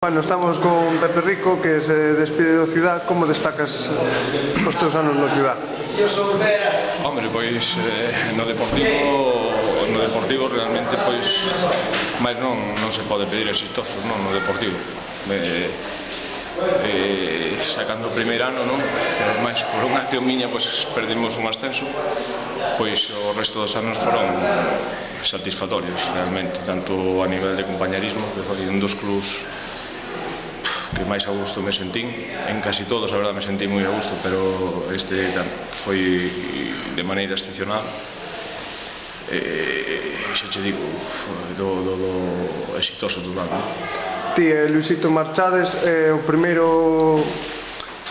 Bueno, estamos con Pepe Rico, que se despide do Ciudad. Como destacas os teus anos no Ciudad? Hombre, pois no Deportivo realmente pois máis non se pode pedir exitosos, non, no Deportivo. Sacando o primeiro ano, non? Máis por unha acción miña pois perdimos un ascenso, pois o resto dos anos foron satisfactorios realmente, tanto a nivel de compañerismo, que foi un dos clubs que máis a gusto me sentín, en casi todos a verdade me sentí moi a gusto, pero este foi de maneira excepcional. Xa che digo, do exitoso total, non? Ti e Luisito marchades, o primeiro,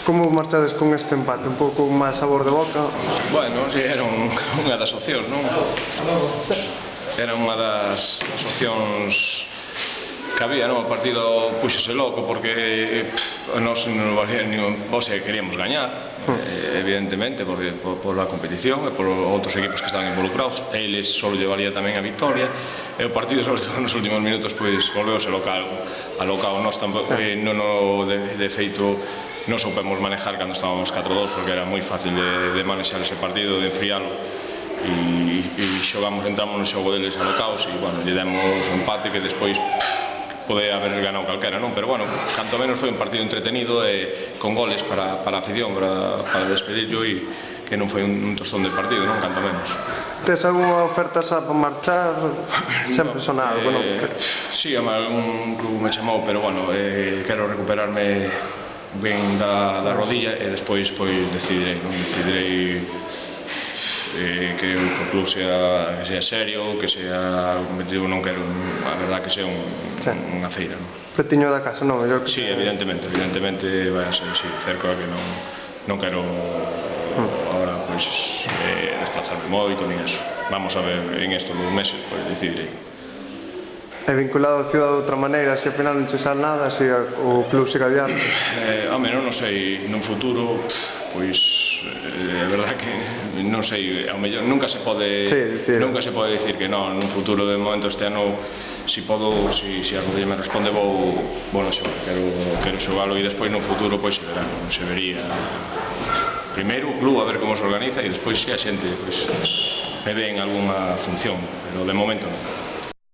como marchades con este empate? Un pouco máis sabor de boca? Bueno, si, era unha das opcións, non? Era unha das opcións que había, non? O partido puxose loco porque nós non valía ningún, queríamos gañar, evidentemente, porque por a competición e por outros equipos que estaban involucrados. Eles só lle valía tamén a victoria, e o partido, sobre todo nos últimos minutos, pois volveuse alocado. Nós tampouco, de feito, non soupemos manejar cando estábamos 4-2, porque era moi fácil de manexar ese partido, de enfrialo, e entramos no xogo deles alocados, e, bueno, lle demos o empate que despois pode haber ganado calquera, non? Pero, bueno, canto menos foi un partido entretenido e con goles para a afición, para despedirlo, e que non foi un tostón de partido, non? Canto menos. Tes algunha oferta xa para marchar? Sempre son algo, non? Si, un club me chamou, pero, bueno, quero recuperarme ben da rodilla e despois decidirei, non? Decidirei que o club sea serio, que sea competitivo. Non quero, a verdad, que sea unha feira, non? Petiño da casa, non? Si, evidentemente vai a ser cerca, que non quero agora pois desplazarme moito nin eso. Vamos a ver en estos 2 meses, pois decidirei. É vinculado ao Ciudad de outra maneira, se ao final non che sal nada, se o club siga adiante? Home, non sei, nun futuro, pois é verdad que non sei, ao mellor nunca se pode dicir que non. Nun futuro, de momento, este ano, se a rodilla me responde, vou no xogo, quero xogalo, e despois no futuro pois se vería primeiro o club, a ver como se organiza, e despois se a xente me ve en algunha función, pero de momento non.